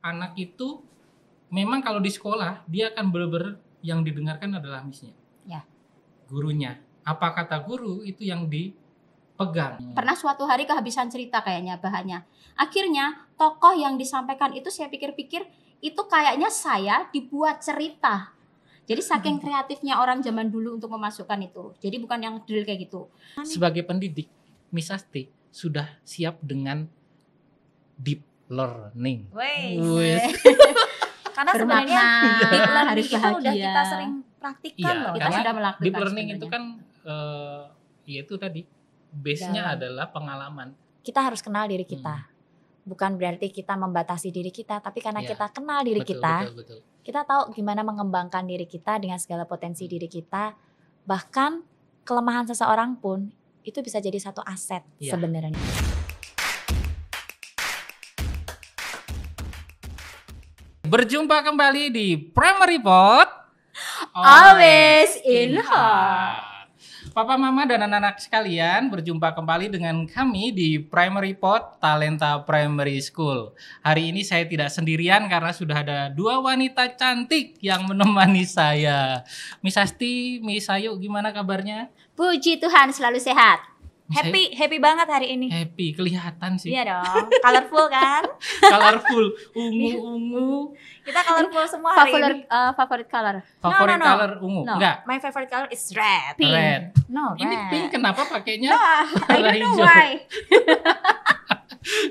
anak itu memang kalau di sekolah dia akan benar-benar yang didengarkan adalah missnya, Ya. gurunya. Apa kata guru itu yang dipegang. Pernah suatu hari kehabisan cerita kayaknya bahannya. Akhirnya tokoh yang disampaikan itu saya pikir-pikir itu kayaknya saya dibuat cerita. Jadi saking kreatifnya orang zaman dulu untuk memasukkan itu. Jadi bukan yang drill kayak gitu. Sebagai pendidik, Miss Asti sudah siap dengan deep learning. Wes. Karena sebenarnya Bermakna, deep learning harus itu udah bahagia. kita sering praktikkan Iya, loh. Kita karena sudah melakukan deep learning sebenarnya. itu kan ya itu tadi base-nya Dalam. adalah pengalaman. Kita harus kenal diri kita. Bukan berarti kita membatasi diri kita, tapi karena Iya. kita kenal diri kita, Betul. kita tahu gimana mengembangkan diri kita dengan segala potensi diri kita. Bahkan kelemahan seseorang pun itu bisa jadi satu aset Iya. sebenarnya. Berjumpa kembali di Primary Report. Always in heart. Papa, mama, dan anak-anak sekalian, berjumpa kembali dengan kami di Primary Report Talenta Primary School. Hari ini saya tidak sendirian karena sudah ada dua wanita cantik yang menemani saya. Miss Asti, Miss Ayu, gimana kabarnya? Puji Tuhan selalu sehat. Miss Ayu, Happy banget hari ini. happy, kelihatan sih. Iya dong, colorful kan? Colorful, ungu-ungu. Kita colorful semua hari ini. Favorit color. Favorit no. color ungu? No. Enggak, My favorite color is red. Pink. red. No, Ini red. pink kenapa pakainya? I Warna don't know hijau. why.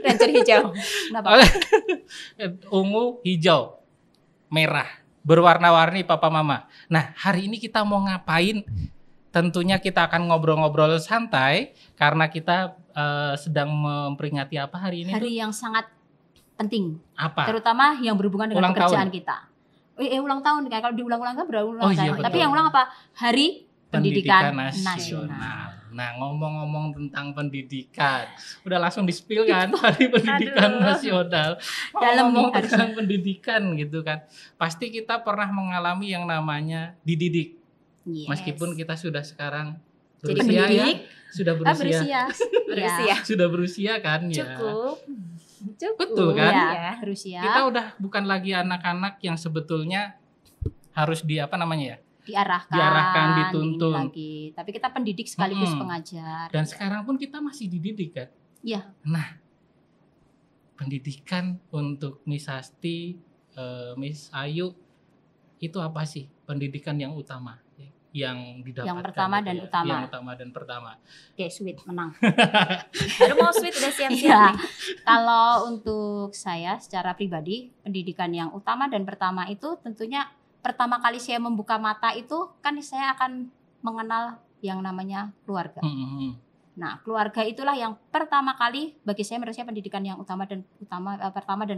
Ranger hijau. Kenapa? Ungu, hijau, merah, berwarna-warni papa mama. Nah, hari ini kita mau ngapain? Tentunya kita akan ngobrol-ngobrol santai karena kita sedang memperingati apa hari ini? Hari tuh? yang sangat penting, Apa? terutama yang berhubungan dengan Ulang pekerjaan tahun. kita. Ulang tahun kan, kalau diulang-ulang kan berulang Oh iya, tahun. Tapi betul. yang ulang apa? Hari Pendidikan Nasional. Nasional. Nah, ngomong-ngomong tentang pendidikan, udah langsung di-spill kan Hari Pendidikan Aduh. Nasional. Dalam Ngomong nih tentang pendidikan gitu kan. Pasti kita pernah mengalami yang namanya dididik. Yes. Meskipun kita sudah sekarang Jadi berusia pendidik, sudah berusia. Berusia. Sudah berusia kan ya. Cukup. Betul kan? Ya, Iya. berusia. Kita udah bukan lagi anak-anak yang sebetulnya harus di apa namanya ya? Diarahkan, dituntun. ini lagi. Tapi kita pendidik sekaligus Mm-mm. pengajar. Dan sekarang pun kita masih dididik kan? Iya. Nah, pendidikan untuk Miss Asti, Miss Ayu itu apa sih pendidikan yang utama yang didapatkan? Yang pertama gitu dan ya? utama. Yang utama dan pertama. Oke, sweet menang. Baru mau sweet udah siap-siap Iya. nih. Kalau untuk saya secara pribadi, pendidikan yang utama dan pertama itu tentunya pertama kali saya membuka mata itu kan saya akan mengenal yang namanya keluarga. Nah, keluarga itulah yang pertama kali bagi saya menurut saya pendidikan yang pertama dan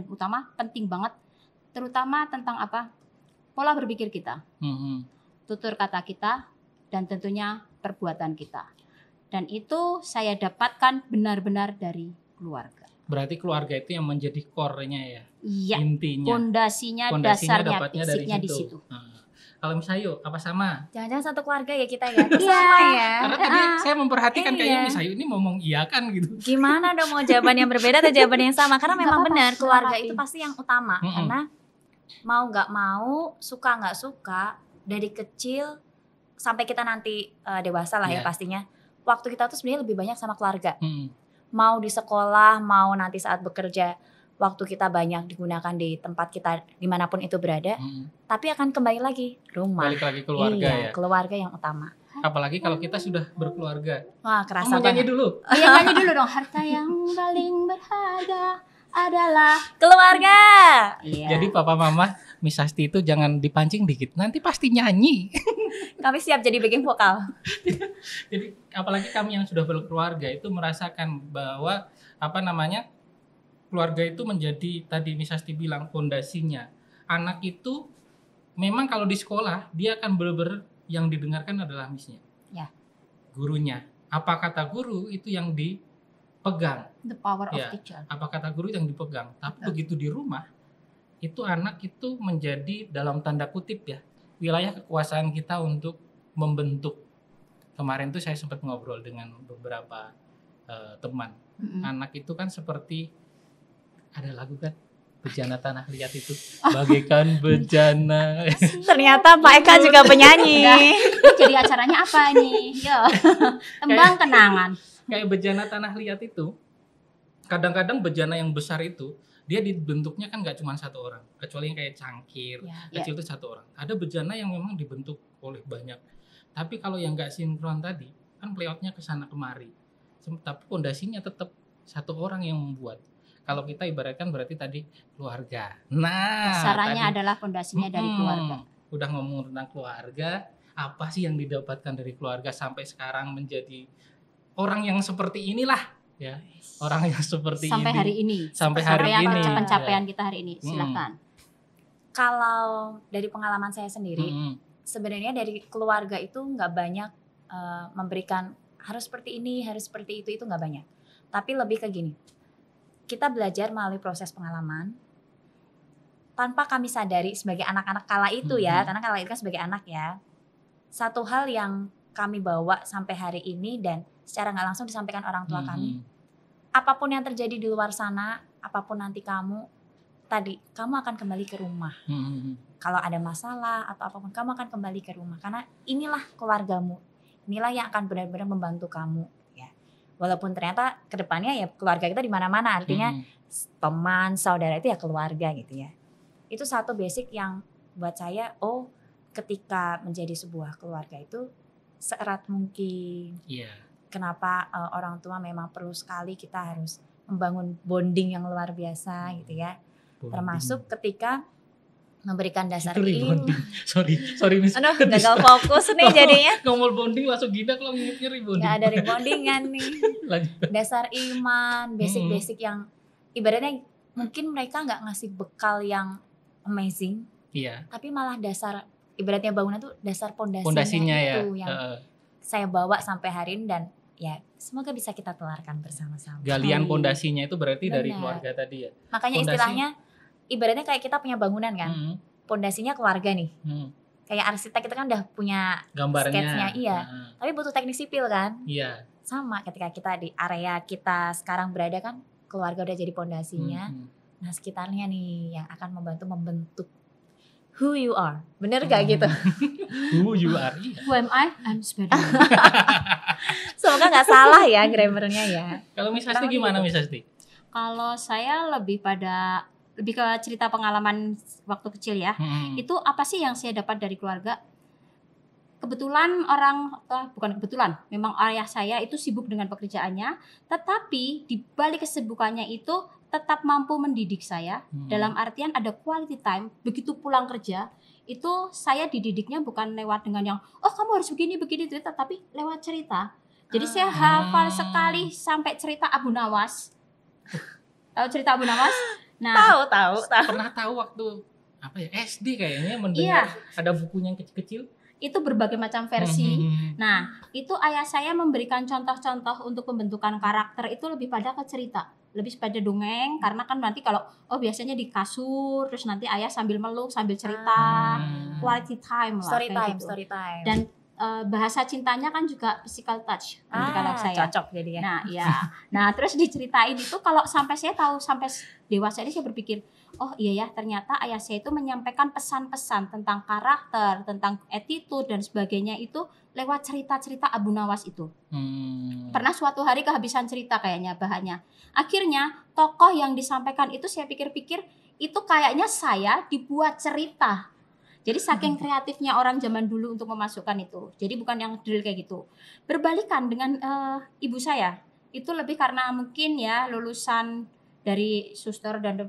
utama penting banget, terutama tentang apa? Pola berpikir kita, tutur kata kita, dan tentunya perbuatan kita. Dan itu saya dapatkan benar-benar dari keluarga. Berarti keluarga itu yang menjadi core-nya ya, Iya, intinya. pondasinya, Fondasinya dasarnya, dapatnya dari basicnya di situ. situ. Nah, kalau Miss Ayu apa sama? Jangan-jangan satu keluarga ya kita ya. Bersama ya. Karena tadi saya memperhatikan Iya. kayaknya Miss Ayu ini ngomong iya kan gitu. Gimana dong mau jawaban yang berbeda atau jawaban yang sama? Karena Nggak memang apa-apa, benar keluarga nggak itu apa-apa. pasti yang utama. Mm-mm. Karena mau nggak mau, suka nggak suka, dari kecil sampai kita nanti dewasa lah ya Iya. pastinya. Waktu kita tuh sebenarnya lebih banyak sama keluarga. Hmm. Mau di sekolah, mau nanti saat bekerja, waktu kita banyak digunakan di tempat kita dimanapun itu berada. Tapi akan kembali lagi rumah. Balik lagi keluarga Iya, ya. keluarga yang utama. Apalagi kalau kita sudah berkeluarga. Wah kerasa Kamu nyanyi banget. dulu. Iya, nyanyi dulu dong. Harta yang paling berharga adalah Keluarga. Iya. Jadi papa mama Miss Asti itu jangan dipancing dikit, nanti pasti nyanyi. Kami siap jadi backing vokal. Jadi apalagi kami yang sudah berkeluarga itu merasakan bahwa apa namanya keluarga itu menjadi tadi Miss Asti bilang fondasinya. Anak itu memang kalau di sekolah dia akan benar-benar yang didengarkan adalah missnya, Ya. gurunya. Apa kata guru itu yang dipegang. The power of Ya. teacher. Apa kata guru yang dipegang. Tapi Betul. begitu di rumah itu anak itu menjadi dalam tanda kutip ya wilayah kekuasaan kita untuk membentuk. Kemarin tuh saya sempat ngobrol dengan beberapa teman. Mm-mm. Anak itu kan seperti ada lagu kan Bejana tanah liat itu bagaikan bejana. Ternyata Pak Eka juga penyanyi. Udah, ini jadi acaranya apa nih? Yo, tembang kenangan. Kayak bejana tanah liat itu, kadang-kadang bejana yang besar itu dia dibentuknya kan nggak cuma satu orang, kecuali yang kayak cangkir kecil itu satu orang. Ada bejana yang memang dibentuk oleh banyak. Tapi kalau yang nggak sinkron tadi kan playoutnya ke sana kemari, tapi pondasinya tetap satu orang yang membuat. Kalau kita ibaratkan berarti tadi keluarga. Nah, Sarannya adalah pondasinya dari keluarga. Udah ngomong tentang keluarga, apa sih yang didapatkan dari keluarga sampai sekarang menjadi orang yang seperti inilah, ya. Orang yang seperti sampai ini. hari ini. Sampai hari ini. Pencapaian kita hari ini. Silakan. Kalau dari pengalaman saya sendiri, sebenarnya dari keluarga itu nggak banyak memberikan harus seperti ini, harus seperti itu nggak banyak. Tapi lebih ke gini. Kita belajar melalui proses pengalaman tanpa kami sadari sebagai anak-anak kala itu ya, karena kala itu kan sebagai anak ya. Satu hal yang kami bawa sampai hari ini dan secara nggak langsung disampaikan orang tua kami. Apapun yang terjadi di luar sana, apapun nanti kamu akan kembali ke rumah. Kalau ada masalah atau apapun, kamu akan kembali ke rumah karena inilah keluargamu. Inilah yang akan benar-benar membantu kamu. Walaupun ternyata kedepannya ya keluarga kita di mana-mana, artinya teman, saudara itu ya keluarga gitu ya. Itu satu basic yang buat saya, ketika menjadi sebuah keluarga itu seerat mungkin. Kenapa orang tua memang perlu sekali kita harus membangun bonding yang luar biasa gitu ya. Termasuk ketika memberikan dasar ilmu. Sorry Miss. Aduh, gagal fokus nih jadinya. Ngomong bonding langsung gila kalau ngiri bonding. Gak ada rebondingan nih. Dasar iman, basic-basic yang ibaratnya mungkin mereka nggak ngasih bekal yang amazing. Iya. Tapi malah dasar ibaratnya bangunan tuh dasar pondasinya itu ya. Yang saya bawa sampai hari ini dan ya semoga bisa kita telarkan bersama-sama. Galian pondasinya itu berarti dari keluarga tadi ya. Makanya istilahnya ibaratnya kayak kita punya bangunan kan, pondasinya keluarga nih. Kayak arsitek kita kan udah punya gambarnya, sketsnya, tapi butuh teknik sipil kan. Iya. Sama ketika kita di area kita sekarang berada kan, keluarga udah jadi pondasinya. Nah sekitarnya nih yang akan membentuk who you are, bener gak gitu? Who you are, iya. Who am I? I'm Spiderman. Semoga nggak salah ya grammarnya ya. Kalau Miss Asti gimana Miss Asti? Kalau saya lebih ke cerita pengalaman waktu kecil ya. Itu apa sih yang saya dapat dari keluarga? Kebetulan bukan kebetulan, memang ayah saya itu sibuk dengan pekerjaannya, tetapi di balik kesibukannya itu tetap mampu mendidik saya. Dalam artian ada quality time. Begitu pulang kerja, itu saya dididiknya bukan lewat dengan yang kamu harus begini, tetapi lewat cerita. Jadi saya hafal sekali sampai cerita Abu Nawas. Tahu cerita Abu Nawas? Nah, tahu. Pernah tahu waktu SD kayaknya mendengar ada bukunya yang kecil-kecil. Itu berbagai macam versi. Nah, itu ayah saya memberikan contoh-contoh untuk pembentukan karakter itu lebih pada ke cerita, lebih pada dongeng, karena kan nanti kalau biasanya di kasur, terus nanti ayah sambil meluk, sambil cerita, quality time lah. Story time. Dan bahasa cintanya kan juga physical touch kalau saya. Cocok jadi ya. Nah, ya. Nah, terus diceritain itu kalau sampai saya tahu sampai dewasa ini saya berpikir, iya ya, ternyata ayah saya itu menyampaikan pesan-pesan tentang karakter, tentang attitude dan sebagainya itu lewat cerita-cerita Abu Nawas itu. Pernah suatu hari kehabisan cerita kayaknya bahannya. Akhirnya tokoh yang disampaikan itu saya pikir-pikir itu kayaknya saya dibuat cerita. Jadi saking kreatifnya orang zaman dulu untuk memasukkan itu. Jadi bukan yang drill kayak gitu. Berbalikan dengan ibu saya. Itu lebih karena mungkin ya lulusan dari suster dan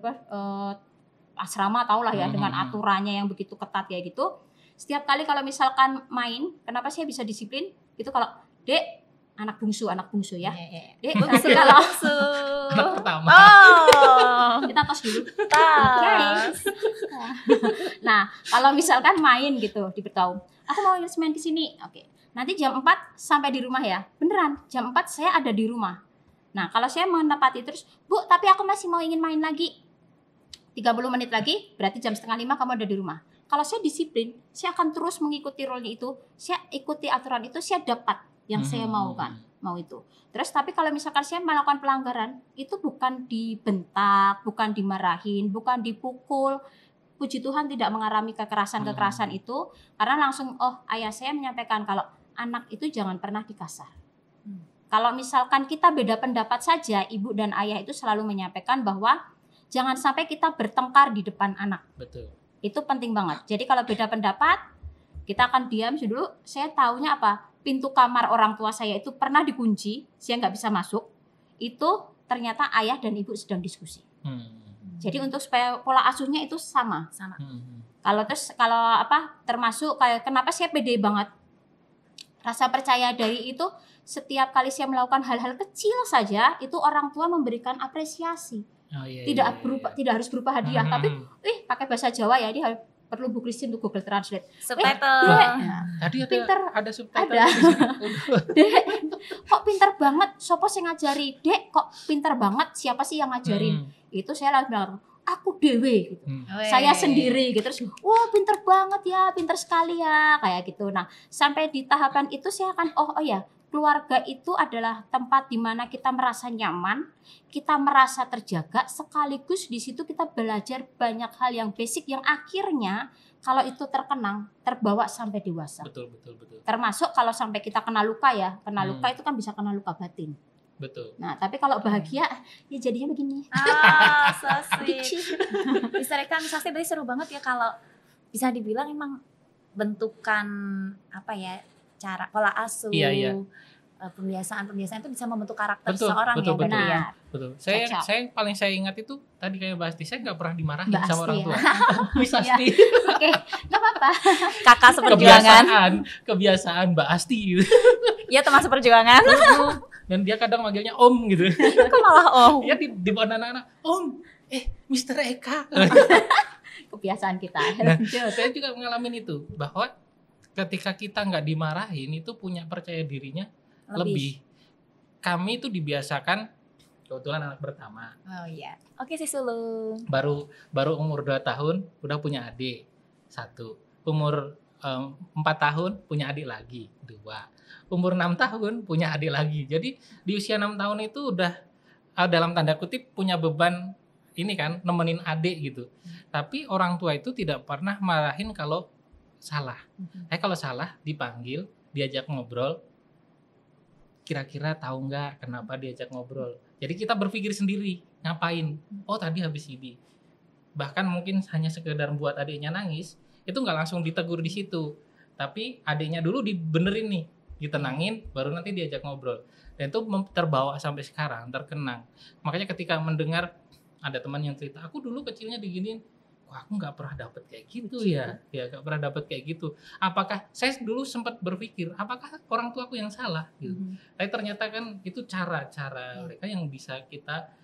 asrama tahulah ya dengan aturannya yang begitu ketat kayak gitu. Setiap kali kalau misalkan main, kenapa saya bisa disiplin? Itu kalau Dek, anak bungsu ya. Dek, nanti kalau anak pertama. Kita tos dulu. Tas. Nah, kalau misalkan main gitu diberitahu, aku mau main di sini. Oke. Nanti jam 4 sampai di rumah ya. Beneran, jam 4 saya ada di rumah. Nah, kalau saya menepati terus, Bu, tapi aku masih mau ingin main lagi. 30 menit lagi, berarti jam 4:30 kamu ada di rumah. Kalau saya disiplin, saya akan terus mengikuti role itu. Saya ikuti aturan itu, saya dapat yang saya maukan. mau itu. Terus tapi kalau misalkan saya melakukan pelanggaran, itu bukan dibentak, bukan dimarahin, bukan dipukul. Puji Tuhan tidak mengalami kekerasan-kekerasan itu, karena langsung ayah saya menyampaikan kalau anak itu jangan pernah dikasar. Kalau misalkan kita beda pendapat saja, ibu dan ayah itu selalu menyampaikan bahwa jangan sampai kita bertengkar di depan anak. Betul. Itu penting banget. Jadi kalau beda pendapat, kita akan diam dulu. Saya taunya apa? Pintu kamar orang tua saya itu pernah dikunci, saya nggak bisa masuk. Itu ternyata ayah dan ibu sedang diskusi. Jadi untuk supaya pola asuhnya itu sama. Kalau termasuk kayak kenapa saya pede banget. Rasa percaya diri itu setiap kali saya melakukan hal-hal kecil saja, itu orang tua memberikan apresiasi. Tidak harus berupa hadiah, tapi pakai bahasa Jawa ya, dia perlu Bu Christine untuk Google Translate. Subtitle. Tadi ada subtitle. Ada. Dek, kok pinter banget? Sopo sing ngajari? Dek, kok pinter banget? Siapa sih yang ngajarin? Itu saya langsung bilang, aku dewe gitu. Saya sendiri gitu. Terus, wah pinter banget ya, pinter sekali ya, kayak gitu. Nah, sampai di tahapan itu saya akan keluarga itu adalah tempat di mana kita merasa nyaman, kita merasa terjaga, sekaligus di situ kita belajar banyak hal yang basic yang akhirnya kalau itu terkenang, terbawa sampai dewasa. Betul. Termasuk kalau sampai kita kena luka ya, luka itu kan bisa kena luka batin. Betul. Nah, tapi kalau bahagia ya jadinya begini. So sweet. Bisa rekan Sasti tadi seru banget ya, kalau bisa dibilang emang bentukan cara pola asuh, pembiasaan itu bisa membentuk karakter seorang ya. Benar. Betul. Saya paling saya ingat itu tadi kayak Mbak Asti, saya nggak pernah dimarahin sama orang tua. Miss Asti. Oke, nggak apa-apa. Kakak seperjuangan. Kebiasaan Mbak Asti. Iya, teman seperjuangan. Dan dia kadang manggilnya Om gitu. Kok malah Om? Dia di depan anak-anak, Om, Mr. Eka. Kebiasaan kita. Nah, saya juga mengalami itu, bahwa ketika kita nggak dimarahin itu punya percaya dirinya lebih. Kami itu dibiasakan, kebetulan anak pertama. Oh iya. Oke sih Sulung. Baru umur 2 tahun udah punya adik 1. Umur 4 tahun punya adik lagi 2. Umur 6 tahun punya adik lagi. Jadi di usia 6 tahun itu udah dalam tanda kutip punya beban ini kan, nemenin adik gitu. Tapi orang tua itu tidak pernah marahin kalau salah. Kalau salah dipanggil, diajak ngobrol, kira-kira tahu nggak kenapa diajak ngobrol. Jadi kita berpikir sendiri, ngapain? Oh tadi habis ini. Bahkan mungkin hanya sekedar buat adiknya nangis, itu nggak langsung ditegur di situ. Tapi adiknya dulu dibenerin nih, ditenangin, baru nanti diajak ngobrol. Dan itu terbawa sampai sekarang, terkenang. Makanya ketika mendengar ada teman yang cerita, aku dulu kecilnya diginiin, wah aku nggak pernah dapet kayak gitu ya nggak pernah dapet kayak gitu. Apakah saya dulu sempat berpikir apakah orang tua aku yang salah gitu. Tapi ternyata kan itu cara-cara mereka yang bisa kita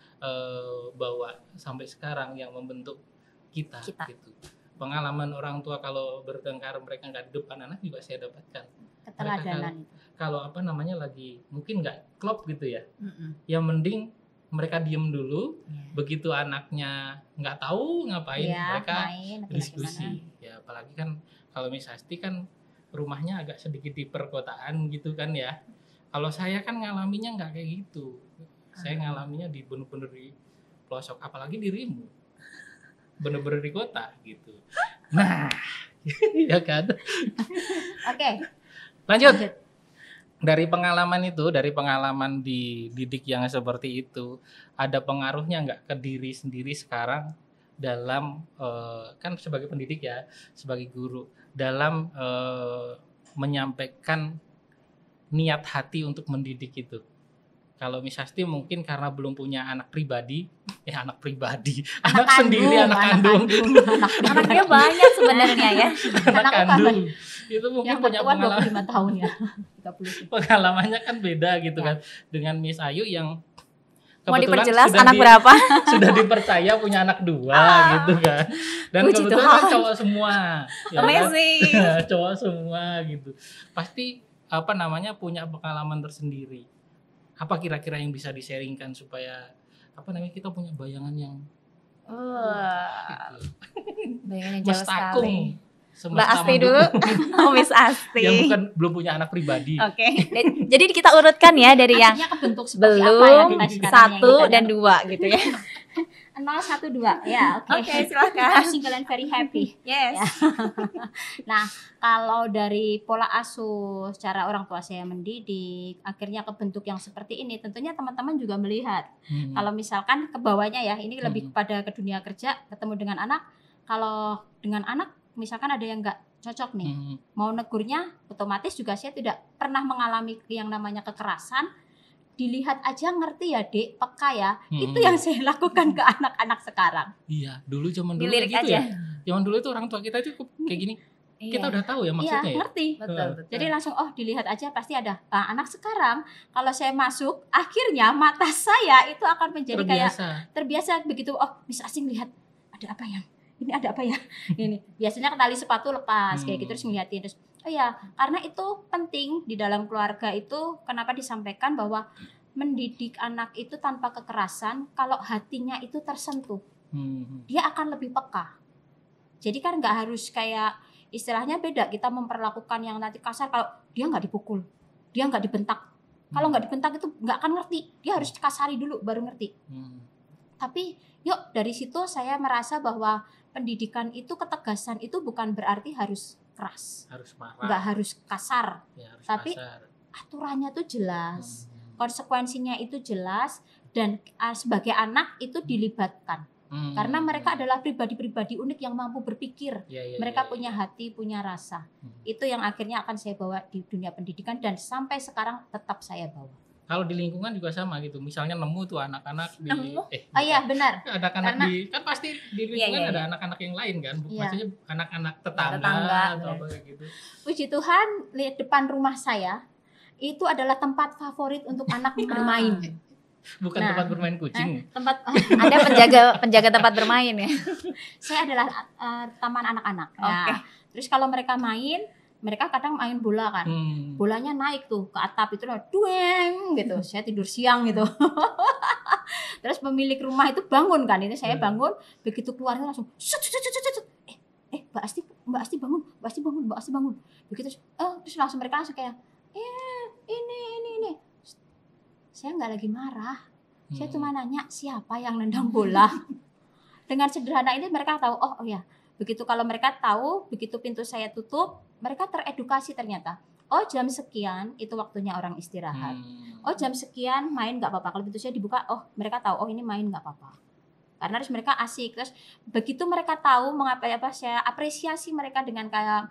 bawa sampai sekarang, yang membentuk kita. Gitu. Pengalaman orang tua kalau bertengkar mereka nggak di depan anak juga saya dapatkan. Keteladanan itu. Kalau lagi mungkin nggak klop gitu ya, yang mending mereka diem dulu, begitu anaknya nggak tahu ngapain, mereka diskusi. Ya apalagi kan kalau Miss Asti kan rumahnya agak sedikit di perkotaan gitu kan ya. Kalau saya kan ngalaminya nggak kayak gitu. Saya ngalaminya di bener-bener di pelosok, apalagi di Rimu, bener-bener di kota gitu. Nah, ya kan. Oke. Lanjut. Dari pengalaman dididik yang seperti itu, ada pengaruhnya nggak ke diri sendiri sekarang dalam kan sebagai pendidik ya, sebagai guru, dalam menyampaikan niat hati untuk mendidik itu? Kalau Miss Asti mungkin karena belum punya anak pribadi, anak sendiri, anak kandung. Anaknya banyak sebenarnya ya. Anak kandung. Itu mungkin punya pengalaman 25 tahun ya. 30. Pengalamannya kan beda gitu kan dengan Miss Ayu yang mau kebetulan diperjelas anak berapa? Sudah dipercaya punya anak 2 gitu kan. Dan kebetulan kan cowok semua. Amazing. Cowok semua gitu. Pasti punya pengalaman tersendiri. Apa kira-kira yang bisa di-sharingkan supaya kita punya bayangan yang bayangan yang jauh sekali. Mbak Asti dulu. Oh, Miss Asti. Yang belum punya anak pribadi. Oke. Jadi kita urutkan ya dari yang Artinya kebentuk seperti apa ya belum, kita sekarang yang 1 kita dan 2 gitu ya. 0, 1, 2 ya, oke. Oke, silakan. I'm single and very happy. Yes. Ya. Nah, kalau dari pola asuh cara orang tua saya mendidik, akhirnya kebentuk yang seperti ini, tentunya teman-teman juga melihat. Kalau misalkan ke bawahnya ya, ini lebih kepada ke dunia kerja, ketemu dengan anak. Kalau dengan anak, misalkan ada yang nggak cocok nih, mau negurnya, otomatis juga saya tidak pernah mengalami yang namanya kekerasan. Dilihat aja ngerti ya dek, peka ya. Itu yang saya lakukan ke anak-anak sekarang. Iya, dulu zaman dulu Dilirik gitu aja. ya. Zaman dulu itu orang tua kita itu kayak gini. Kita udah tahu ya maksudnya ya. Ngerti. Betul. Jadi langsung dilihat aja pasti ada. Nah, anak sekarang kalau saya masuk, akhirnya mata saya itu akan menjadi terbiasa begitu. Oh, Miss Asing lihat ada apa ya? Ini ada apa ya? Ini biasanya tali sepatu lepas kayak gitu terus ngeliatin terus. Oh ya, karena itu penting di dalam keluarga itu kenapa disampaikan bahwa mendidik anak itu tanpa kekerasan, kalau hatinya itu tersentuh, dia akan lebih peka. Jadi kan nggak harus kayak istilahnya beda, kita memperlakukan yang nanti kasar kalau dia nggak dipukul, dia nggak dibentak. Kalau nggak dibentak itu nggak akan ngerti, dia harus dikasari dulu baru ngerti. Tapi yuk dari situ saya merasa bahwa pendidikan itu ketegasan itu bukan berarti harus keras, harus marah, nggak harus kasar, ya, harus tapi kasar. Aturannya tuh jelas, konsekuensinya itu jelas, dan sebagai anak itu dilibatkan, karena mereka adalah pribadi-pribadi unik yang mampu berpikir, mereka punya hati, punya rasa, itu yang akhirnya akan saya bawa di dunia pendidikan dan sampai sekarang tetap saya bawa. Kalau di lingkungan juga sama gitu, misalnya nemu tuh anak-anak di iya benar. Anak-anak kan pasti di lingkungan ada anak-anak yang lain kan, maksudnya anak-anak tetangga atau apa kayak gitu. Puji Tuhan, lihat depan rumah saya itu adalah tempat favorit untuk anak bermain. Bukan tempat bermain kucing. Ada penjaga tempat bermain ya. Saya adalah taman anak-anak. Nah, terus kalau mereka main, mereka kadang main bola kan, bolanya naik tuh ke atap itu loh, dueng gitu. Saya tidur siang gitu. Terus pemilik rumah itu bangun kan, ini saya bangun, begitu keluarnya langsung, Mbak Asti bangun. Begitu, terus langsung mereka langsung kayak, ini. Saya nggak lagi marah, saya cuma nanya siapa yang nendang bola. Dengan sederhana ini mereka tahu, oh ya. Begitu kalau mereka tahu, begitu pintu saya tutup, mereka teredukasi ternyata. Oh jam sekian itu waktunya orang istirahat. Oh jam sekian main nggak apa-apa. Kalau pintu saya dibuka, oh mereka tahu, oh ini main nggak apa-apa. Karena harus mereka asik. Terus begitu mereka tahu mengapa saya apresiasi mereka dengan kayak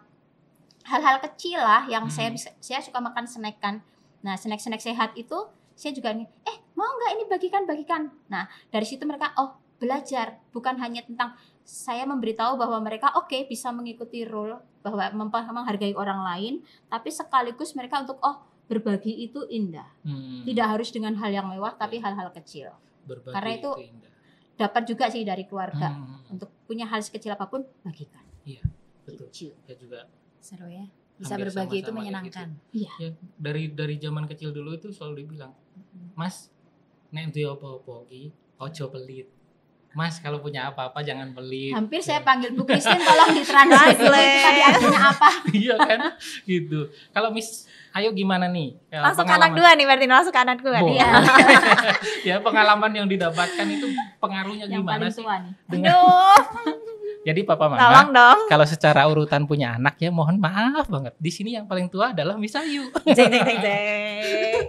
hal-hal kecil lah yang saya suka makan snack kan. Nah snack sehat itu saya juga nih, mau nggak ini bagikan. Nah dari situ mereka belajar, bukan hanya tentang saya memberitahu bahwa mereka bisa mengikuti role bahwa menghargai orang lain, tapi sekaligus mereka untuk berbagi itu indah. Tidak harus dengan hal yang mewah, tapi hal-hal kecil. Berbagi karena itu indah. Dapat juga sih dari keluarga untuk punya hal sekecil apapun bagikan. Iya, betul. Ya juga seru ya. Bisa berbagi itu menyenangkan. Iya. Ya, dari zaman kecil dulu itu selalu dibilang, Mas, nek duwe apa-apa iki ojo pelit. Mas kalau punya apa-apa jangan pelit. Hampir saya panggil Bu Christine tolong ditranslate tadi artinya apa. Iya kan gitu. Kalau Miss Ayu gimana nih? Langsung ke anak dua nih berarti, langsung ke anak dua nih. Iya. Ya pengalaman yang didapatkan itu pengaruhnya yang gimana paling sih? tua nih. Jadi Papa Mama, tolong dong. Kalau secara urutan punya anak ya mohon maaf banget. Di sini yang paling tua adalah Miss Ayu. Jeng.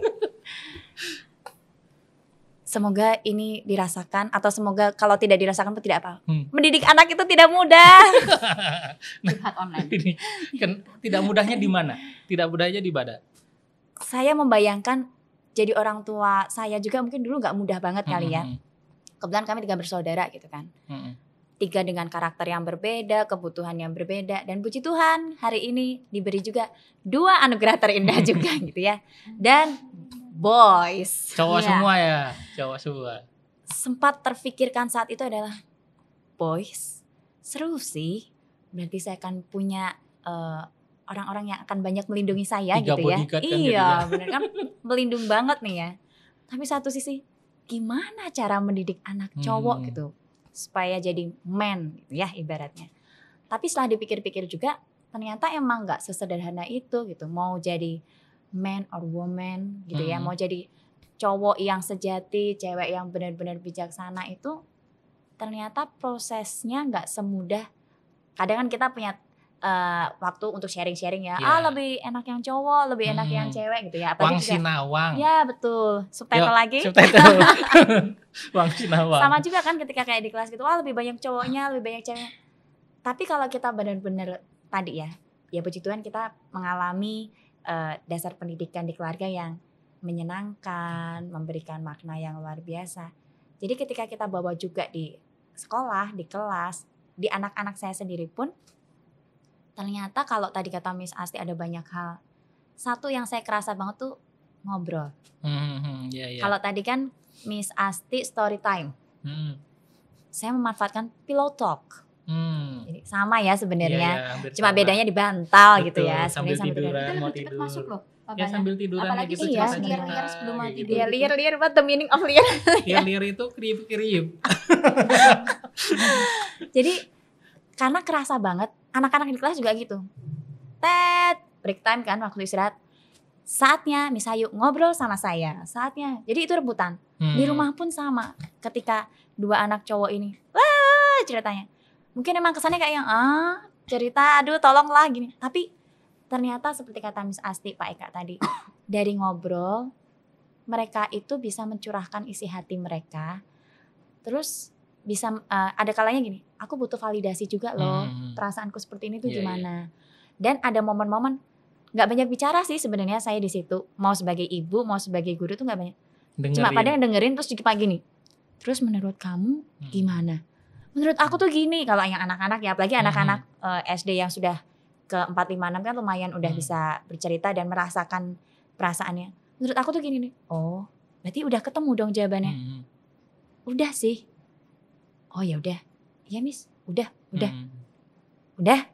Semoga ini dirasakan, atau semoga kalau tidak dirasakan pun tidak apa. Mendidik anak itu tidak mudah. Curhat online. Ini kan tidak mudahnya di mana? Tidak mudahnya di mana? Saya membayangkan jadi orang tua saya juga mungkin dulu nggak mudah banget kali ya. Kebetulan kami 3 bersaudara gitu kan. 3 dengan karakter yang berbeda, kebutuhan yang berbeda, dan puji Tuhan hari ini diberi juga 2 anugerah terindah juga gitu ya. Dan boys. Cowok semua ya, cowok semua. Sempat terfikirkan saat itu adalah boys, seru sih. Berarti saya akan punya orang-orang yang akan banyak melindungi saya 3 gitu ya. Kan iya, benar kan melindungi banget nih ya. Tapi satu sisi, gimana cara mendidik anak cowok gitu supaya jadi man gitu ya ibaratnya. Tapi setelah dipikir-pikir juga, ternyata emang nggak sesederhana itu gitu. Mau jadi man or woman gitu ya, mau jadi cowok yang sejati, cewek yang benar-benar bijaksana itu ternyata prosesnya nggak semudah. Kadang kan kita punya waktu untuk sharing-sharing ya. Lebih enak yang cowok, lebih enak yang cewek gitu ya. Wang Sinawang. Ya betul. Subtitle lagi. Subtitle. Wang Sinawang. Sama juga kan ketika kayak di kelas gitu, lebih banyak cowoknya, lebih banyak ceweknya. Tapi kalau kita benar-benar tadi ya puji Tuhan kita mengalami dasar pendidikan di keluarga yang menyenangkan, memberikan makna yang luar biasa. Jadi ketika kita bawa juga di sekolah, di kelas, di anak-anak saya sendiri pun, ternyata kalau tadi kata Miss Asti ada banyak hal. Satu yang saya kerasa banget tuh ngobrol. Kalau tadi kan Miss Asti story time. Saya memanfaatkan pillow talk. Jadi sama ya sebenarnya. Cuma sama. Bedanya di bantal. Betul, gitu ya. Sambil tiduran, mau tidur. Masuk loh. Ya sambil tiduran. Apalagi gitu liar sebelum mau tidur. Iya, liar, what the meaning of liar? Ya liar itu kriip-kriip. Jadi karena kerasa banget, anak-anak di kelas juga gitu. Break time kan, waktu istirahat. Saatnya Miss Ayu ngobrol sama saya, saatnya. Jadi itu rebutan. Di rumah pun sama. Ketika dua anak cowok ini, ceritanya. Mungkin emang kesannya kayak yang, cerita, aduh tolonglah gini. Tapi ternyata seperti kata Miss Asti, Pak Eka tadi, dari ngobrol, mereka itu bisa mencurahkan isi hati mereka. Terus bisa ada kalanya gini, aku butuh validasi juga loh, perasaanku seperti ini tuh gimana. Dan ada momen-momen nggak banyak bicara sih sebenarnya saya di situ, mau sebagai ibu, mau sebagai guru tuh nggak banyak. Cuma pada dengerin terus juga gini. Terus menurut kamu gimana? Menurut aku tuh gini, kalau yang anak-anak ya, apalagi anak-anak SD yang sudah ke 4, 5, 6 kan lumayan udah bisa bercerita dan merasakan perasaannya. Menurut aku tuh gini nih, oh berarti udah ketemu dong jawabannya. Udah sih. Oh ya udah, iya Miss, udah,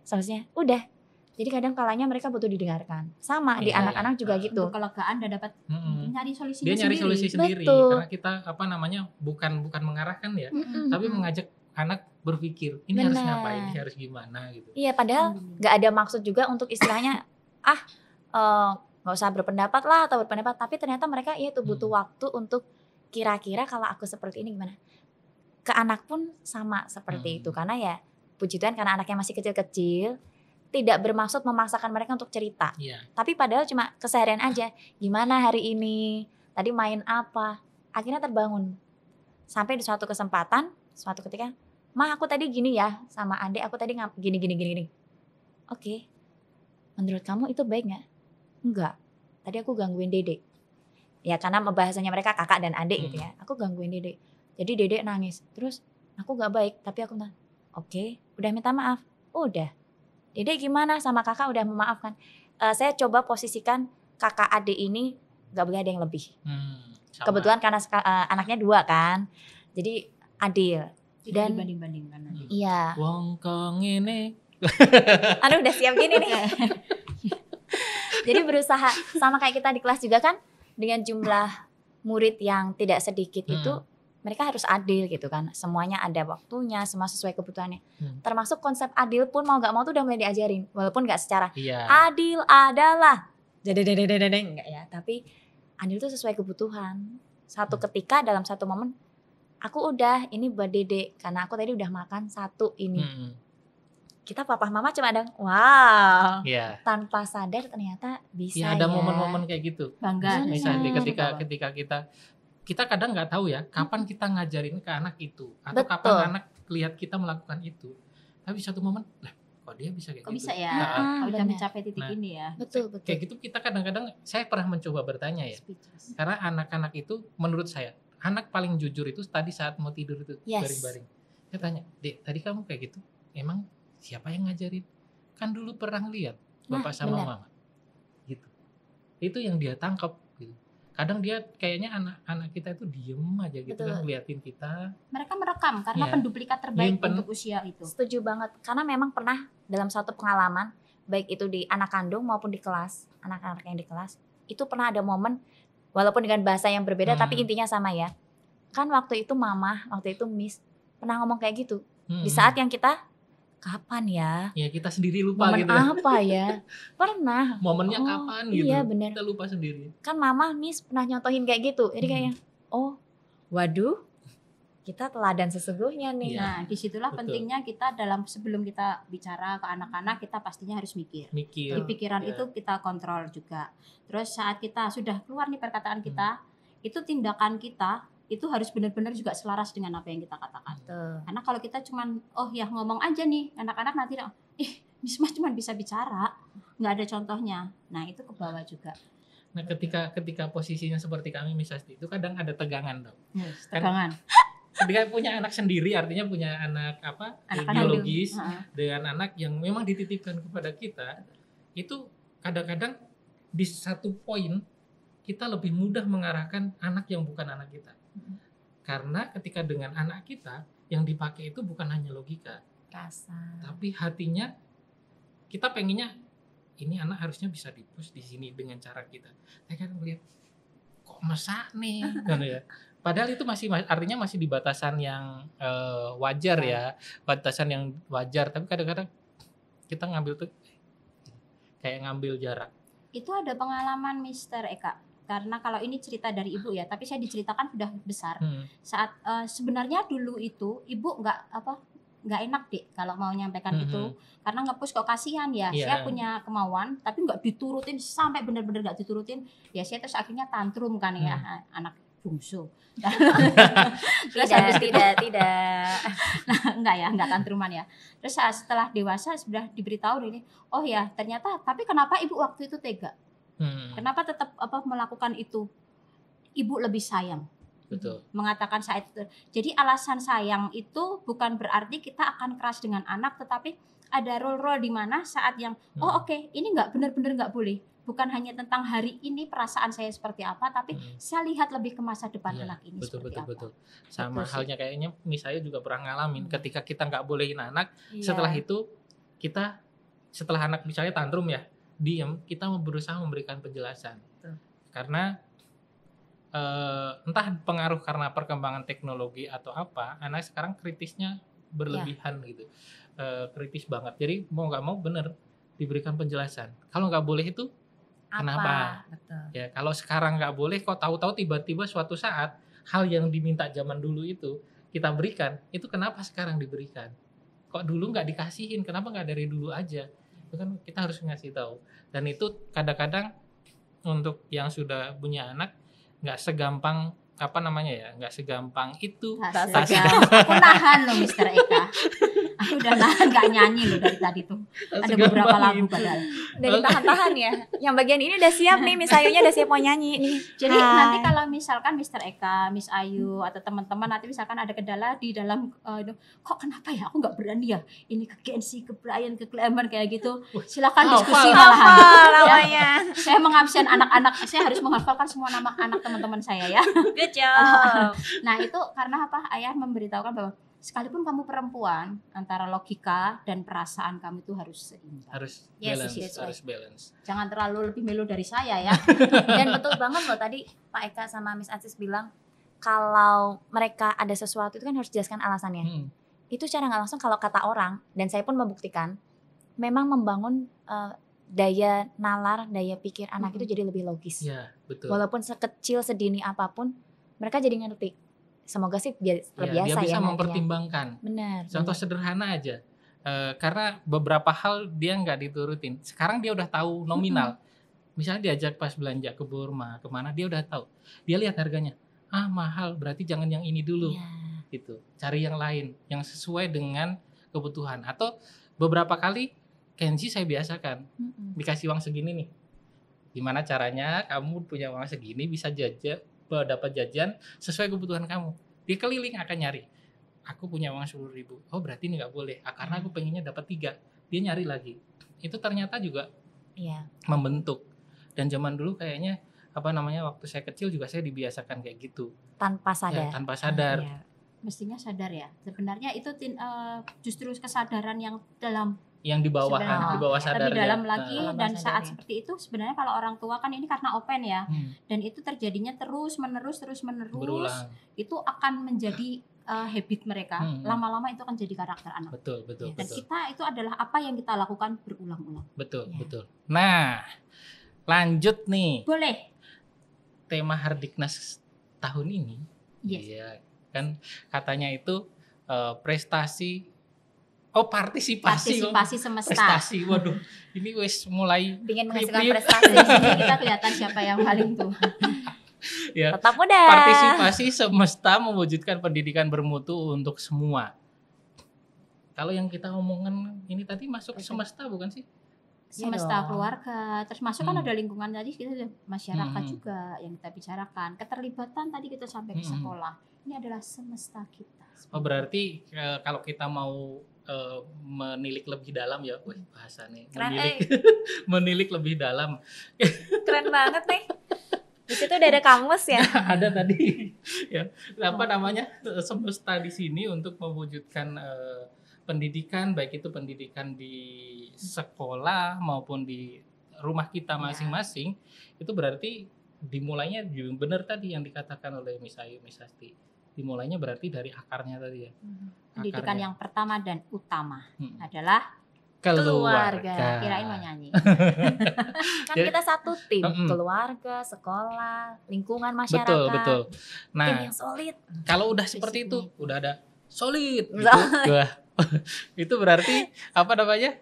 seharusnya udah. Jadi kadang kalanya mereka butuh didengarkan. Sama di anak-anak juga gitu. Untuk kelegaan dan dapat nyari solusinya dia nyari solusi sendiri. Betul. Karena kita bukan mengarahkan ya, tapi mengajak anak berpikir ini harus ngapain, ini harus gimana gitu. Iya, padahal nggak ada maksud juga untuk istilahnya nggak usah berpendapat lah atau berpendapat, tapi ternyata mereka itu butuh waktu untuk kira-kira kalau aku seperti ini gimana. Ke anak pun sama seperti itu, karena ya puji Tuhan karena anaknya masih kecil-kecil, tidak bermaksud memaksakan mereka untuk cerita. Tapi padahal cuma keseharian aja, gimana hari ini, tadi main apa, akhirnya terbangun. Sampai di suatu kesempatan, suatu ketika, Ma aku tadi gini ya, sama adik aku tadi gini. Oke, menurut kamu itu baik gak? Enggak, tadi aku gangguin Dede. Ya karena bahasanya mereka kakak dan adik gitu ya, aku gangguin Dede. Jadi Dede nangis, terus aku gak baik, tapi aku bilang, oke, udah minta maaf, udah. Dede gimana sama kakak udah memaafkan. Saya coba posisikan kakak adik ini gak boleh ada yang lebih. Kebetulan karena anaknya 2 kan, jadi adil. Dan dibanding-bandingkan nanti. Iya. Wong kong ini. Aduh udah siap gini nih. Jadi berusaha sama kayak kita di kelas juga kan, dengan jumlah murid yang tidak sedikit itu, mereka harus adil gitu kan. Semuanya ada waktunya, semua sesuai kebutuhannya. Termasuk konsep adil pun mau gak mau tuh udah mulai diajarin. Walaupun gak secara adil adalah enggak ya. Tapi adil tuh sesuai kebutuhan. Satu ketika dalam satu momen, aku udah ini buat Dede. Karena aku tadi udah makan 1 ini. Kita papa mama cuma ada wow. Tanpa sadar ternyata bisa ada momen-momen kayak gitu. Bangga. Misalnya ketika kita kadang nggak tahu ya kapan kita ngajarin ke anak itu atau kapan anak lihat kita melakukan itu. Tapi satu momen, lah kok dia bisa kayak gitu. Kok bisa ya? Udah mencapai titik ini ya. Betul. Kayak gitu kita kadang-kadang saya pernah mencoba bertanya ya. Karena anak-anak itu menurut saya anak paling jujur itu tadi saat mau tidur itu baring-baring. Saya tanya, Dek, tadi kamu kayak gitu, emang siapa yang ngajarin? Kan dulu pernah lihat bapak sama mama. Gitu. Itu yang dia tangkap gitu. Kadang dia kayaknya anak-anak kita itu diem aja gitu kan ngeliatin kita. Mereka merekam karena penduplikat terbaik untuk usia itu. Setuju banget. Karena memang pernah dalam satu pengalaman, baik itu di anak kandung maupun di kelas, anak-anak yang di kelas, itu pernah ada momen walaupun dengan bahasa yang berbeda tapi intinya sama ya. Kan waktu itu mama, waktu itu Miss pernah ngomong kayak gitu. Di saat yang kita kapan ya? Ya kita sendiri lupa Momen gitu ya. apa ya? Pernah. Momennya Oh, kapan gitu. iya, bener. Kita lupa sendiri. Kan mama nih pernah nyontohin kayak gitu. Jadi kayaknya, oh waduh, kita teladan sesungguhnya nih. Iya. Nah, disitulah Betul. pentingnya kita sebelum kita bicara ke anak-anak, kita pastinya harus mikir. Mikir. Di pikiran Ya. itu kita kontrol juga. Terus saat kita sudah keluar nih perkataan kita, itu tindakan kita itu harus benar-benar juga selaras dengan apa yang kita katakan. Tuh. Karena kalau kita cuman ngomong aja nih, anak-anak nanti Miss Mas cuma bisa bicara, nggak ada contohnya. Nah itu ke bawah juga. Nah ketika posisinya seperti kami Miss Asti itu kadang ada tegangan dong. Tegangan. Ketika punya anak sendiri artinya punya anak Anak biologis kandung. dengan anak yang memang dititipkan kepada kita, itu kadang-kadang di satu poin kita lebih mudah mengarahkan anak yang bukan anak kita. Karena ketika dengan anak kita yang dipakai itu bukan hanya logika, Rasa. tapi hatinya kita pengennya ini anak harusnya bisa di-push di sini dengan cara kita. Saya kan melihat kok mesak nih kan ya. Padahal itu artinya masih di batasan yang wajar ya, batasan yang wajar. Tapi kadang-kadang kita ngambil tuh kayak ngambil jarak. Itu ada pengalaman Mr. Eka. Karena kalau ini cerita dari ibu ya, tapi saya diceritakan sudah besar. Saat sebenarnya dulu itu ibu nggak enak deh kalau mau nyampaikan itu, karena nge-push kok kasihan ya. Yeah. Saya punya kemauan tapi nggak diturutin sampai benar-benar nggak diturutin. Ya saya terus akhirnya tantrum kan ya, anak bungsu. Terus habis itu, tidak. nah, enggak tantruman ya. Terus setelah dewasa sudah diberitahu ini, oh ya ternyata, tapi kenapa ibu waktu itu tega? Kenapa tetap melakukan itu? Ibu lebih sayang. Betul. Mengatakan saat itu. Jadi alasan sayang itu bukan berarti kita akan keras dengan anak, tetapi ada role-role di mana saat yang oke, ini nggak benar-benar nggak boleh. Bukan hanya tentang hari ini perasaan saya seperti apa, tapi saya lihat lebih ke masa depan anak ini betul, seperti apa. Betul. Sama Betul halnya kayaknya misalnya juga pernah ngalamin ketika kita nggak bolehin anak, Iya. setelah itu kita setelah anak misalnya tantrum ya, diam, kita berusaha memberikan penjelasan. Karena entah pengaruh karena perkembangan teknologi atau apa, anak sekarang kritisnya berlebihan gitu, kritis banget. Jadi mau nggak mau bener diberikan penjelasan. Kalau nggak boleh itu kenapa? Betul. Ya kalau sekarang nggak boleh, kok tahu-tahu tiba-tiba suatu saat hal yang diminta zaman dulu itu kita berikan, itu kenapa sekarang diberikan? Kok dulu nggak dikasihin? Kenapa nggak dari dulu aja? Itu kan kita harus ngasih tahu. Dan itu kadang-kadang untuk yang sudah punya anak nggak segampang nggak segampang itu. Aku nahan loh Mr. Eka. Aku udah nahan nggak nyanyi loh dari tadi tuh. Ada beberapa lagu padahal. Dari tahan-tahan ya. Yang bagian ini udah siap nih, Miss Ayunya udah siap mau nyanyi nih. Jadi Hai. nanti kalau misalkan Mr. Eka, Miss Ayu atau teman-teman nanti misalkan ada kendala di dalam kok kenapa ya aku nggak berani ya ini ke Gensi, ke Brian, ke Clement kayak gitu, silakan diskusi malahan. Namanya. Saya mengabsen anak-anak, saya harus menghafalkan semua nama anak teman-teman saya ya. Good job. Nah itu karena apa? Ayah memberitahukan bahwa sekalipun kamu perempuan, antara logika dan perasaan kamu itu harus seimbang. Harus Yes, balance, yes, harus balance. Jangan terlalu lebih melo dari saya ya. Dan betul banget loh tadi Pak Eka sama Miss Aziz bilang kalau mereka ada sesuatu itu kan harus jelaskan alasannya. Itu secara nggak langsung kalau kata orang, dan saya pun membuktikan, memang membangun daya nalar, daya pikir anak itu jadi lebih logis. Iya, betul. Walaupun sekecil sedini apapun, mereka jadi ngerti. Semoga sih biasa Dia bisa ya mempertimbangkan. Benar. Contoh sederhana aja, karena beberapa hal dia nggak diturutin. Sekarang dia udah tahu nominal. Misalnya diajak pas belanja ke Burma, kemana dia udah tahu. Dia lihat harganya, mahal, berarti jangan yang ini dulu. Gitu. Cari yang lain, yang sesuai dengan kebutuhan. Atau beberapa kali Kenzi saya biasakan, dikasih uang segini nih. Gimana caranya kamu punya uang segini bisa dapat jajan sesuai kebutuhan kamu. Dia keliling akan nyari. Aku punya uang 10.000. Oh berarti ini nggak boleh. Karena aku pengennya dapat 3. Dia nyari lagi. Itu ternyata juga membentuk. Dan zaman dulu kayaknya waktu saya kecil juga saya dibiasakan kayak gitu. Tanpa sadar. Ya, tanpa sadar. Mestinya sadar ya. Sebenarnya itu justru kesadaran yang dalam. Yang di bawah sadar. Lebih dalam lagi dan Dalam saat sadarnya. seperti itu sebenarnya kalau orang tua kan ini karena open ya. Dan itu terjadinya terus menerus Berulang. itu akan menjadi habit mereka, lama-lama itu akan jadi karakter anak. Betul. Dan kita itu adalah apa yang kita lakukan berulang-ulang. Betul. Nah, lanjut nih. Boleh. Tema Hardiknas tahun ini, Yes. iya kan katanya itu partisipasi semesta. prestasi. Waduh, ini wes mulai Ingin menghasilkan kriuk-kriuk. prestasi. Jadi kita kelihatan siapa yang paling tua. Ya. Tetap muda. Partisipasi semesta mewujudkan pendidikan bermutu untuk semua. Kalau yang kita omongin ini tadi masuk semesta bukan sih? Semesta dong. keluarga, terus masuk kan ada lingkungan tadi, kita ada masyarakat juga yang kita bicarakan. Keterlibatan tadi kita sampai ke sekolah. Ini adalah semesta kita. Oh, berarti kalau kita mau menilik lebih dalam ya, bahasanya Keren, menilik lebih dalam. Keren banget nih. Di situ udah ada kamus ya. Ada tadi ya, apa namanya, semesta di sini untuk mewujudkan pendidikan, baik itu pendidikan di sekolah maupun di rumah kita masing-masing. Itu berarti dimulainya benar tadi yang dikatakan oleh Miss Ayu, Miss Asti. Dimulainya berarti dari akarnya tadi ya. Pendidikan Akarnya. yang pertama dan utama adalah keluarga. Kirain mau nyanyi. Kan Jadi- kita satu tim, Mm-mm. keluarga, sekolah, lingkungan masyarakat. Betul. Tim Nah, yang solid. kalau udah seperti itu, udah ada solid gitu. Solid. Wah, itu berarti apa namanya?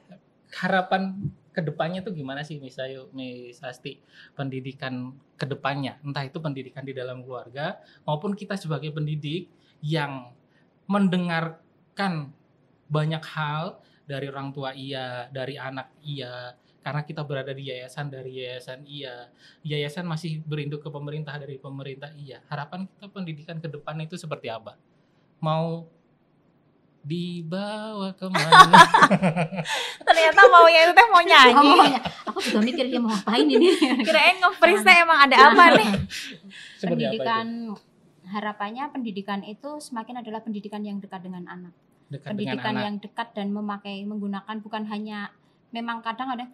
Harapan kedepannya tuh gimana sih, Miss Ayu, Miss Asti? Pendidikan kedepannya, entah itu pendidikan di dalam keluarga maupun kita sebagai pendidik yang mendengarkan banyak hal dari orang tua iya, dari anak iya, karena kita berada di yayasan, dari yayasan iya, yayasan masih berinduk ke pemerintah, dari pemerintah iya. Harapan kita pendidikan ke depan itu seperti apa? Mau dibawa kemana? Ternyata maunya itu teh mau nyanyi. Aku juga mikir dia mau ngapain ini. Kirain nge-freeze teh emang ada apa nih? Seperti apa itu? Pendidikan, harapannya pendidikan itu semakin adalah pendidikan yang dekat dengan anak. Dekat dengan Pendidikan anak. yang dekat dan menggunakan bukan hanya, memang kadang ada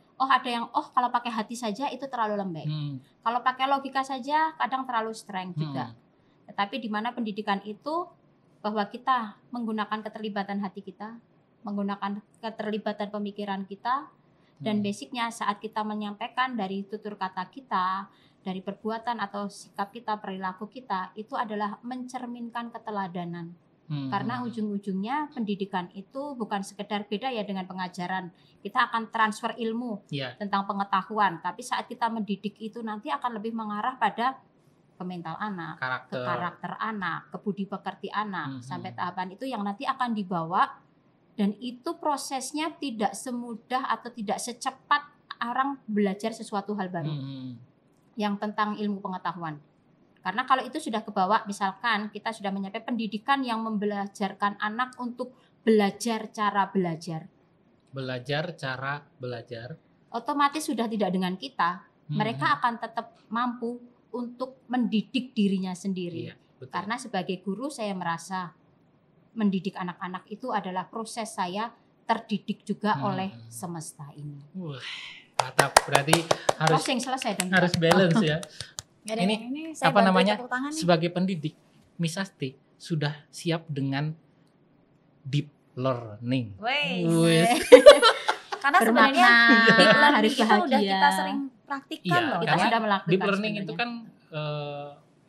yang kalau pakai hati saja itu terlalu lembek. Kalau pakai logika saja kadang terlalu strength juga. Tetapi di mana pendidikan itu bahwa kita menggunakan keterlibatan hati kita, menggunakan keterlibatan pemikiran kita, dan basicnya saat kita menyampaikan dari tutur kata kita, dari perbuatan atau sikap kita, perilaku kita, itu adalah mencerminkan keteladanan. Karena ujung-ujungnya pendidikan itu bukan sekedar, beda ya dengan pengajaran. Kita akan transfer ilmu tentang pengetahuan, tapi saat kita mendidik itu nanti akan lebih mengarah pada ke mental anak, ke karakter anak, ke budi pekerti anak, sampai tahapan itu yang nanti akan dibawa, dan itu prosesnya tidak semudah atau tidak secepat orang belajar sesuatu hal baru yang tentang ilmu pengetahuan. Karena kalau itu sudah kebawa, misalkan kita sudah menyampaikan pendidikan yang membelajarkan anak untuk belajar cara belajar. Belajar cara belajar. Otomatis sudah tidak dengan kita, mereka akan tetap mampu untuk mendidik dirinya sendiri. Iya, betul. Karena sebagai guru saya merasa mendidik anak-anak itu adalah proses saya terdidik juga oleh semesta ini. Wah, mantap. Berarti harus Closing selesai dong. harus balance ya. Ini saya apa bantuin namanya? tepuk tangan nih. Sebagai pendidik, Miss Asti sudah siap dengan deep learning. Wih. Karena Bermakna, sebenarnya deep learning harus itu udah bahagia. kita sering praktikkan Iya, loh. Kita karena sudah melakukan Deep learning sebenarnya. itu kan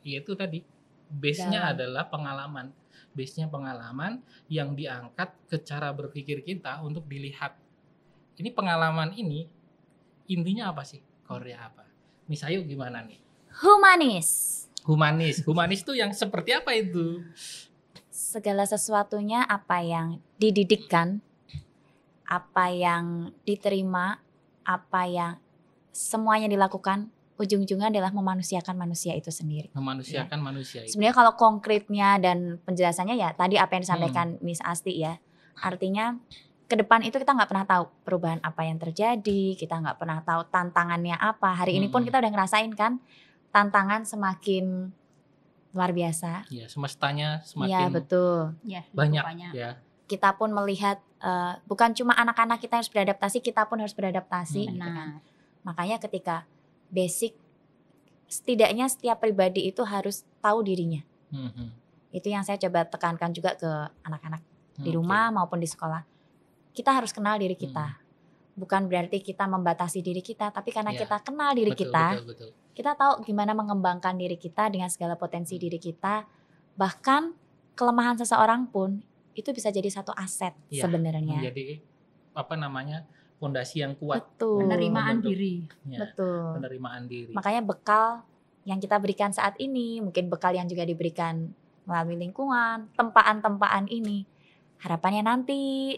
ya itu tadi base-nya Dalam. adalah pengalaman. Base-nya pengalaman yang diangkat ke cara berpikir kita untuk dilihat. Ini pengalaman ini intinya apa sih? Korea apa? Miss Ayu gimana nih? Humanis. Humanis itu yang seperti apa itu? Segala sesuatunya apa yang dididikkan, apa yang diterima, apa yang semuanya dilakukan, ujung-ujungnya adalah memanusiakan manusia itu sendiri. Memanusiakan manusia itu. Sebenarnya kalau konkretnya dan penjelasannya ya tadi apa yang disampaikan Miss Asti ya, artinya ke depan itu kita nggak pernah tahu perubahan apa yang terjadi, kita nggak pernah tahu tantangannya apa. Hari ini pun kita udah ngerasain kan tantangan semakin luar biasa. Ya, semestanya Iya semakin betul. Ya, banyak rupanya. ya. Kita pun melihat bukan cuma anak-anak kita yang harus beradaptasi, kita pun harus beradaptasi. Gitu kan. Benar. Makanya ketika basic, setidaknya setiap pribadi itu harus tahu dirinya. Itu yang saya coba tekankan juga ke anak-anak di rumah maupun di sekolah. Kita harus kenal diri kita. Bukan berarti kita membatasi diri kita, tapi karena kita kenal diri kita, kita tahu gimana mengembangkan diri kita dengan segala potensi diri kita. Bahkan kelemahan seseorang pun itu bisa jadi satu aset sebenarnya. Menjadi fondasi yang kuat. Betul. Penerimaan diri. Betul. Penerimaan diri. Makanya bekal yang kita berikan saat ini, mungkin bekal yang juga diberikan melalui lingkungan, tempaan-tempaan ini, harapannya nanti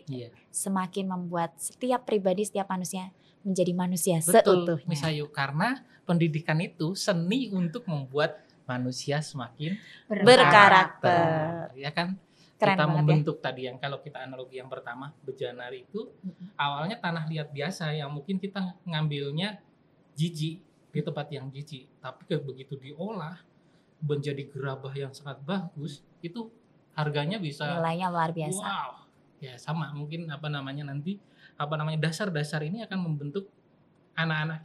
semakin membuat setiap pribadi, setiap manusia menjadi manusia seutuhnya. Misayu, karena pendidikan itu seni untuk membuat manusia semakin berkarakter. Ya kan? Keren kita banget membentuk tadi yang kalau kita analogi yang pertama bejanar itu awalnya tanah liat biasa yang mungkin kita ngambilnya jijik di tempat yang jijik, tapi begitu diolah menjadi gerabah yang sangat bagus, itu harganya bisa nilainya luar biasa. Wow. Ya sama mungkin nanti dasar-dasar ini akan membentuk anak-anak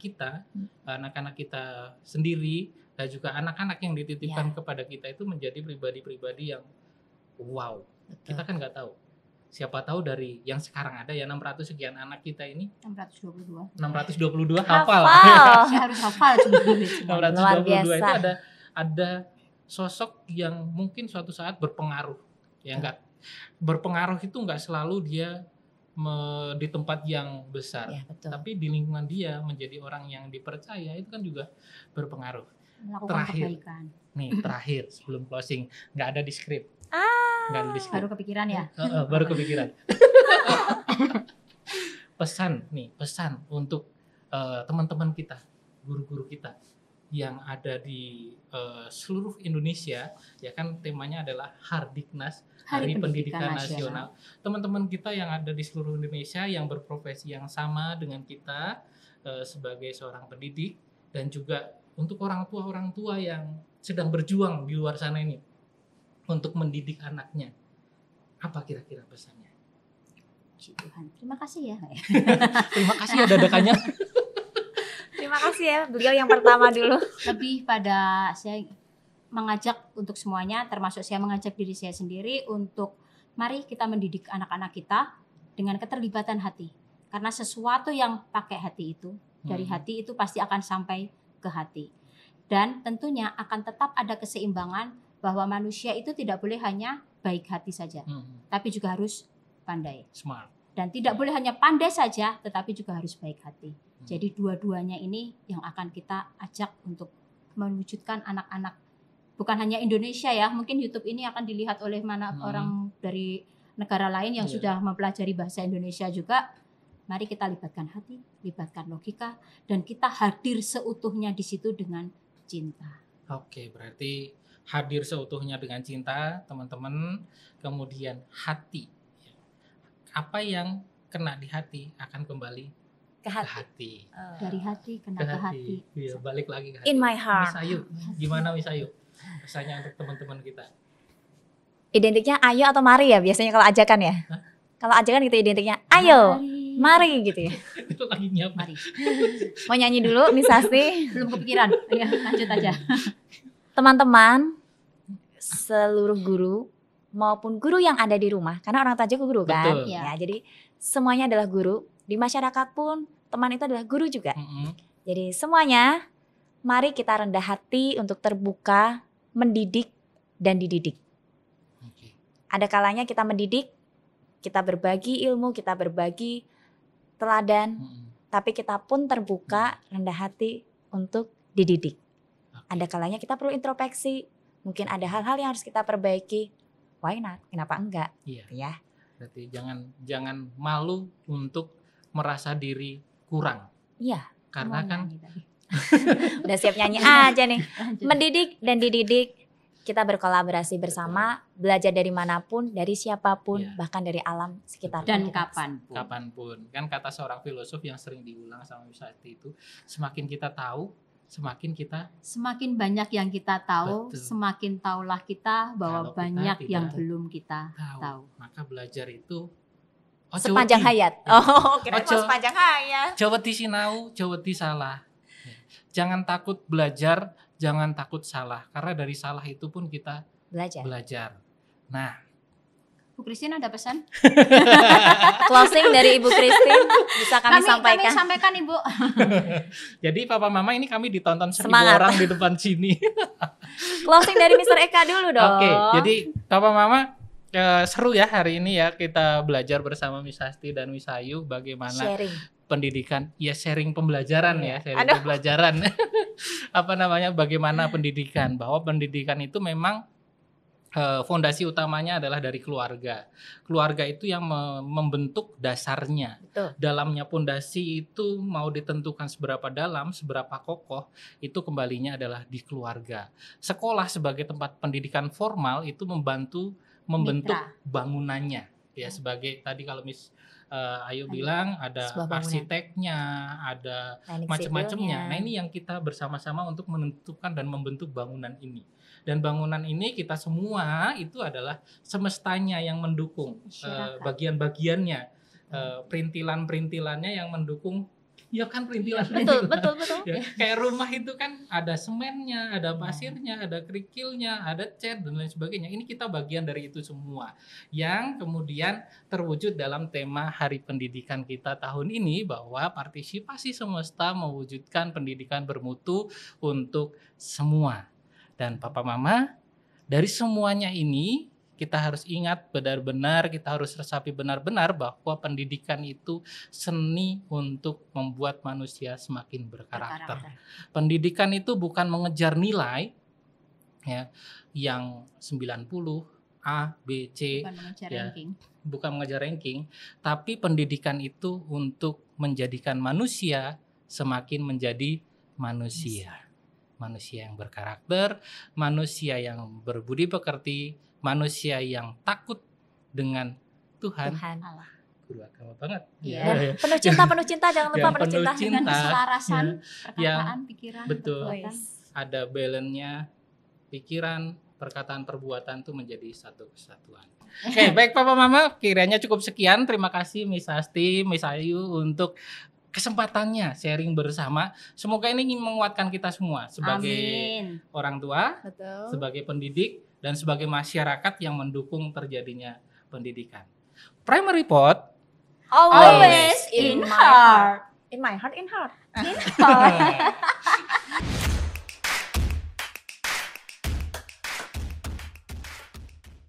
kita sendiri dan juga anak-anak yang dititipkan kepada kita itu menjadi pribadi-pribadi yang wow. Betul. Kita kan nggak tahu. Siapa tahu dari yang sekarang ada 600 sekian anak kita ini 622 hafal. Saya harus hafal 622 itu ada sosok yang mungkin suatu saat berpengaruh. Ya enggak. Berpengaruh itu enggak selalu dia di tempat yang besar. Ya, betul. Tapi di lingkungan dia menjadi orang yang dipercaya itu kan juga berpengaruh. Melakukan kebaikan. Terakhir sebelum closing, enggak ada di skrip. Enggak ada di skrip. Baru kepikiran ya? Baru kepikiran. Pesan untuk teman-teman kita, guru-guru kita yang ada di seluruh Indonesia, ya kan temanya adalah Hardiknas, Hari Pendidikan Nasional. Teman-teman kita yang ada di seluruh Indonesia yang berprofesi yang sama dengan kita sebagai seorang pendidik, dan juga untuk orang tua yang sedang berjuang di luar sana ini untuk mendidik anaknya. Apa kira-kira pesannya? Tuhan, terima kasih ya. Terima kasih ya dadakannya. Terima kasih ya beliau yang pertama dulu. Lebih pada saya mengajak untuk semuanya, termasuk saya mengajak diri saya sendiri untuk mari kita mendidik anak-anak kita dengan keterlibatan hati. Karena sesuatu yang pakai hati itu, dari hati itu pasti akan sampai ke hati. Dan tentunya akan tetap ada keseimbangan bahwa manusia itu tidak boleh hanya baik hati saja, tapi juga harus pandai. Smart. Dan tidak boleh hanya pandai saja, tetapi juga harus baik hati. Jadi dua-duanya ini yang akan kita ajak untuk mewujudkan anak-anak. Bukan hanya Indonesia ya, mungkin YouTube ini akan dilihat oleh orang dari negara lain yang sudah mempelajari bahasa Indonesia juga. Mari kita libatkan hati, libatkan logika, dan kita hadir seutuhnya di situ dengan cinta. Oke, berarti hadir seutuhnya dengan cinta, teman-teman. Kemudian hati. Apa yang kena di hati akan kembali ke hati. Dari hati kena ke hati. Iya, balik lagi ke hati. In my heart. Miss Ayu, gimana Miss Ayu? Pesannya untuk teman-teman kita. Identiknya ayo atau mari ya biasanya kalau ajakan ya. Kalau ajakan gitu identiknya ayo, mari gitu ya. Itu lagi nyiap. Mari. Mau nyanyi dulu Miss Asti? Belum kepikiran. Ya, lanjut aja. Teman-teman, seluruh guru maupun guru yang ada di rumah, karena orang tua juga guru kan. Betul. Ya, jadi semuanya adalah guru. Di masyarakat pun teman itu adalah guru juga. Jadi semuanya mari kita rendah hati untuk terbuka, mendidik dan dididik. Ada kalanya kita mendidik, kita berbagi ilmu, kita berbagi teladan, tapi kita pun terbuka, rendah hati untuk dididik. Ada kalanya kita perlu introspeksi, mungkin ada hal-hal yang harus kita perbaiki. Why not? Kenapa enggak? Iya. Ya. Berarti jangan malu untuk merasa diri kurang. Iya. Karena kan udah siap nyanyi aja nih. Mendidik dan dididik, kita berkolaborasi bersama, belajar dari manapun, dari siapapun, bahkan dari alam sekitar. Dan kapanpun. Kapanpun. Kan kata seorang filosof yang sering diulang sama Wisati itu, semakin kita tahu, semakin banyak yang kita tahu, betul. Semakin tahulah kita bahwa Kalau banyak kita yang tidak belum kita tahu. Maka belajar itu sepanjang hayat. Oh, kira sepanjang hayat. Jawati sinau, jawati salah. Jangan takut belajar, jangan takut salah. Karena dari salah itu pun kita belajar. Nah, Bu Christine ada pesan? Closing dari Ibu Christine bisa kami Kami sampaikan. sampaikan Ibu. jadi Papa Mama ini kami ditonton 1.000 Semangat. orang di depan sini. Closing dari Mr. Eka dulu dong. Oke, jadi Papa Mama seru ya hari ini ya kita belajar bersama Miss Asti dan Miss Ayu bagaimana sharing. pendidikan, ya sharing pembelajaran ya, sharing Aduh. pembelajaran. Bagaimana pendidikan, bahwa pendidikan itu memang fondasi utamanya adalah dari keluarga. Keluarga itu yang membentuk dasarnya. Betul. Dalamnya fondasi itu mau ditentukan seberapa dalam, seberapa kokoh, itu kembalinya adalah di keluarga. Sekolah sebagai tempat pendidikan formal itu membentuk Mitra. bangunannya. Ya, sebagai tadi kalau Miss Ayu bilang ada Sebuah bangunan. arsiteknya, ada Teknik macam-macamnya. sipilnya. Nah, ini yang kita bersama-sama untuk menentukan dan membentuk bangunan ini. Dan bangunan ini kita semua itu adalah semestanya yang mendukung, Masyarakat. bagian-bagiannya, perintilan-perintilannya yang mendukung. Ya kan perintilan. Betul. Ya, kayak rumah itu kan ada semennya, ada pasirnya, ada kerikilnya, ada cat dan lain sebagainya. Ini kita bagian dari itu semua yang kemudian terwujud dalam tema Hari Pendidikan kita tahun ini, bahwa partisipasi semesta mewujudkan pendidikan bermutu untuk semua. Dan Papa Mama, dari semuanya ini kita harus ingat benar-benar, kita harus resapi benar-benar bahwa pendidikan itu seni untuk membuat manusia semakin berkarakter. Pendidikan itu bukan mengejar nilai ya yang 90 A, B, C, Bukan mengejar ya. ranking. Bukan mengejar ranking, tapi pendidikan itu untuk menjadikan manusia semakin menjadi manusia. Manusia yang berkarakter, manusia yang berbudi pekerti, manusia yang takut dengan Tuhan. Allah. Guru agama banget. Iya. Ya, ya. Penuh cinta, jangan lupa Yang penuh cinta. penuh Dengan cinta, keselarasan yang perkataan, pikiran, betul. perbuatan. Ada balance-nya, pikiran, perkataan, perbuatan itu menjadi satu kesatuan. Oke, baik Papa Mama, kiranya cukup sekian. Terima kasih Miss Asti, Miss Ayu untuk kesempatannya sharing bersama. Semoga ini ingin menguatkan kita semua sebagai Amin. orang tua, Betul. sebagai pendidik, dan sebagai masyarakat yang mendukung terjadinya pendidikan. Primary Pot Always in my heart. In my heart. Heart.